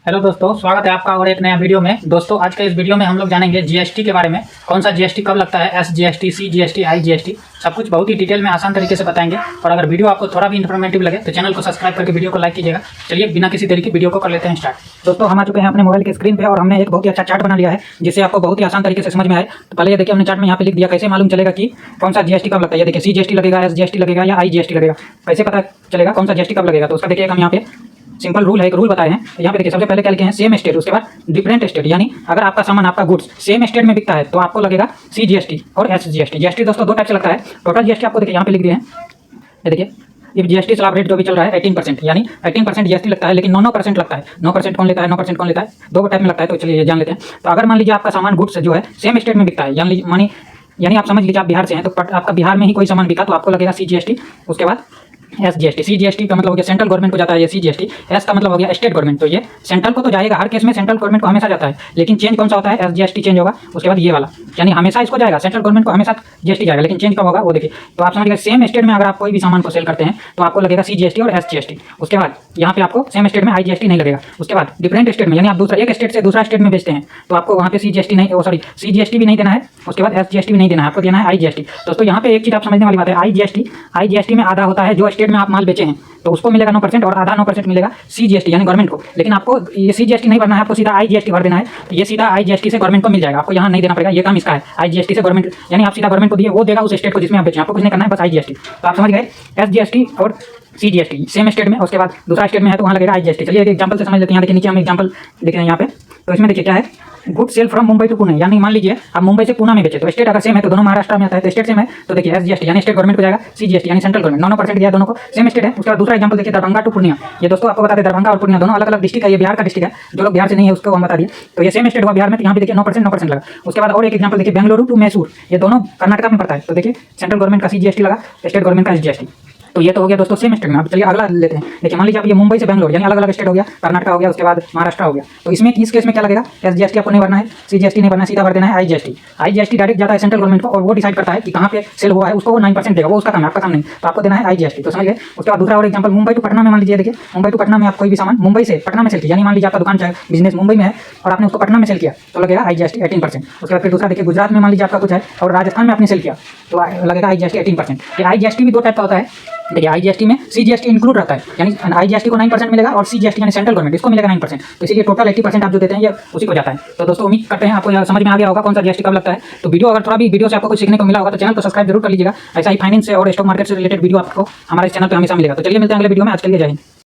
Hello दोस्तों, स्वागत है आपका और एक नया वीडियो में। दोस्तों आज के इस वीडियो में हम लोग जानेंगे जीएसटी के बारे में। कौन सा जीएसटी कब लगता है, एसजीएसटी, सीजीएसटी, आईजीएसटी, सब कुछ बहुत ही डिटेल में आसान तरीके से बताएंगे। और अगर वीडियो आपको थोड़ा भी इन्फॉर्मेटिव लगे तो चैनल को सब्सक्राइब करके वीडियो को लाइक कीजिएगा। चलिए बिना किसी देरी के वीडियो को कर लेते हैं स्टार्ट। दोस्तों हम आ चुके हैं अपने मोबाइल के स्क्रीन पे और हमने एक बहुत ही अच्छा चार्ट बना लिया है जिससे आपको बहुत ही आसान तरीके से समझ में आए। तो पहले ये देखिए, हमने चार्ट में यहाँ पे लिख दिया। कैसे मालूम चलेगा कि कौन सा जीएसटी कब लगता है। ये देखिए, सीजीएसटी लगेगा, एसजीएसटी लगेगा या आईजीएसटी लगेगा, कैसे पता चलेगा कौन सा जीएसटी कब लगेगा। तो उसका देखिए हम यहाँ पे सिंपल रूल है, एक रूल बताए हैं। यहाँ पे देखिए, सबसे पहले क्या लिखे हैं, सेम स्टेट, उसके बाद डिफरेंट स्टेट। यानी अगर आपका सामान, आपका गुड्स सेम स्टेट में बिकता है तो आपको लगेगा सीजीएसटी और एसजीएसटी। जीएसटी दोस्तों दो टाइप से लगता है। टोटल जीएसटी आपको देखिए यहाँ पे लिख दिए हैं। ये देखिए, ये जीएसटी स्लैब रेट जो भी चल रहा है 18%, यानी 18% जीएसटी लगता है, लेकिन 9% लगता है। 9% कौन लेता है, 9% कौन लेता है, दो टाइप में लगता है। तो चलिए ये जान लेते हैं। तो अगर मान लीजिए आपका सामान गुड्स जो है सेम स्टेट में बिकता है, यानी आप समझ लीजिए आप बिहार से हैं, तो आपका बिहार में ही कोई सामान बिका तो आपको लगेगा सीजीएसटी। उसके बाद एसजीएसटी। सीजीएसटी का मतलब हो गया सेंट्रल गवर्नमेंट को जाता है ये सीजीएसटी। एस का मतलब हो गया स्टेट गवर्नमेंट, तो ये सेंट्रल को तो जाएगा, हर केस में सेंट्रल गवर्नमेंट को हमेशा जाता है। लेकिन चेंज कौन सा होता है, एसजीएसटी चेंज होगा। उसके बाद ये वाला, यानी हमेशा इसको जाएगा, सेंट्रल गवर्नमेंट को हमेशा जीएसटी जाएगा, लेकिन चेंज कब होगा वो देखिए। तो आप समझिए सेम स्टेट में अगर आप कोई भी सामान को सेल करते हैं तो आपको लगेगा सीजीएसटी और एसजीएसटी। उसके बाद यहाँ पे आपको सेम स्टेट में आईजीएसटी नहीं लगेगा। उसके बाद डिफरेंट स्टेट में, यानी आप दूसरा एक स्टेट से दूसरा स्टेट में बेचते हैं तो आपको वहाँ पे सीजीएसटी नहीं, सीजीएसटी भी नहीं देना है। उसके बाद एसजीएसटी भी नहीं देना है, आपको देना है आईजीएसटी। दोस्तों यहाँ पे एक चीज़ आप समझने वाली बात है, आईजीएसटी में आधा होता है जो स्टेट में आप माल बेचे हैं तो उसको मिलेगा 9% और आधा 9% मिलेगा सीजीएसटी यानी गवर्नमेंट को। लेकिन आपको ये सीजीएसटी नहीं भरना है, आपको सीधा आईजीएसटी भर देना है। तो ये सीधा आईजीएसटी से गवर्नमेंट को मिल जाएगा, आपको यहाँ नहीं देना पड़ेगा। ये काम इसका है, आईजीएसटी से गवर्नमेंट, यानी आप सीधा गवर्नमेंट को दिए, वो देगा उस स्टेट को जिसमें आप बेचें, आपको कुछ नहीं करना है, बस आईजीएसटी। तो आप समझ गए, एसजीएसटी और सीजीएसटी सेम स्टेट में, उसके बाद दूसरा स्टेट में है तो वहाँ लगेगा आईजीएसटी। चलिए एक एग्जांपल से समझ लेते हैं। यहाँ देखिए, नीचे हम एग्जांपल लिखे हैं यहाँ पे। तो इसमें देखिए क्या है, good sale from Mumbai to Pune, यानी मान लीजिए आप मुंबई से पुणे में बेचे, तो स्टेट अगर सेम है तो दोनों महाराष्ट्र में आता है, तो स्टेट सेम है तो देखिए एसजीएसटी यानी स्टेट गवर्नमेंट को जाएगा, सीजीएसटी यानी सेंट्रल गवर्नमेंट। 9% दिया, दोनों को सेम स्टेट है। उसके बाद दूसरा एग्जांपल देखिए, दरभंगा टू पूर्णिया। ये दोस्तों आपको बता दें, दरभंगा और पूर्णिया दोनों अलग अलग डिस्ट्रिक्ट है। ये बिहार का डिस्ट्रिक्ट है, जो लोग बिहार से नहीं है उसको हम बता दिए। तो ये सेम स्टेट हुआ बिहार में, तो यहाँ पे देखिए 9% लगा। उसके बाद और एक एग्जांपल देखिए, बेंगलुरु टू मैसूर, ये दोनों कर्नाटक में पड़ता है, तो देखिए सेंट्रल गवर्नमेंट का सीजीएसटी लगा, स्टेट गवर्नमेंट का एसजीएसटी। तो ये तो हो गया दोस्तों सेम स्टेट में। अब चलिए अगला लेते हैं। देखिए मान लीजिए आप ये मुंबई से बेंगलोर, यानी अलग अलग स्टेट हो गया, कर्नाटक हो गया, उसके बाद महाराष्ट्र हो गया। तो इसमें इस केस में क्या लगेगा, एसजीएसटी आपको नहीं भरना है, सीजीएसटी नहीं भरना है, सीधा भर देना है आईजीएसटी। आईजीएसटी डायरेक्ट जाता है सेंट्रल गवर्नमेंट को और वो डिसाइड करता है कि कहाँ पे सेल हुआ है, उसको वो 9% देगा, वो उसका काम है, आपका काम नहीं। तो आपको देना है आईजीएसटी। तो समझ गए। उसके बाद दूसरा और एग्जांपल, मुंबई टू पटना में मान लीजिए, देखिए मुंबई टू पटना में आप कोई भी सामान मुंबई से पटना में सेल किया, यानी मान लीजिए आपका दुकान चाहे बिजनेस मुंबई में है और आपने उसको पटना में सेल किया तो लगेगा आईजीएसटी 18%। उसके बाद फिर दूसरा देखिए, गुजरात में मान लीजिए आपका कुछ है और राजस्थान में आपने सेल किया तो लगेगा आईजीएसटी 18%। ये आईजीएसटी भी दो टाइप का होता है। देखिए आईजीएसटी में सीजीएसटी इंक्लूड रहता है, यानी आईजीएसटी को 9% मिलेगा और सीजीएसटी यानी सेंट्रल गवर्नमेंट इसको मिलेगा 9%। तो इसीलिए टोटल 80% आप जो देते हैं ये उसी को जाता है। तो दोस्तों उम्मीद करते हैं आपको समझ में आ गया होगा कौन सा जीएसटी कब लगता है। तो वीडियो अगर थोड़ा भी वीडियो से आपको कुछ सीखने को मिला होगा तो चैनल को सब्सक्राइब जरूर कर लीजिएगा। ऐसा ही फाइनेंस से और स्टॉक मार्केट से रिलेटेड वीडियो आपको हमारे चैनल पर हमेशा मिलेगा। तो चलिए मिलते हैं अगले वीडियो में। आज के लिए जय हिंद।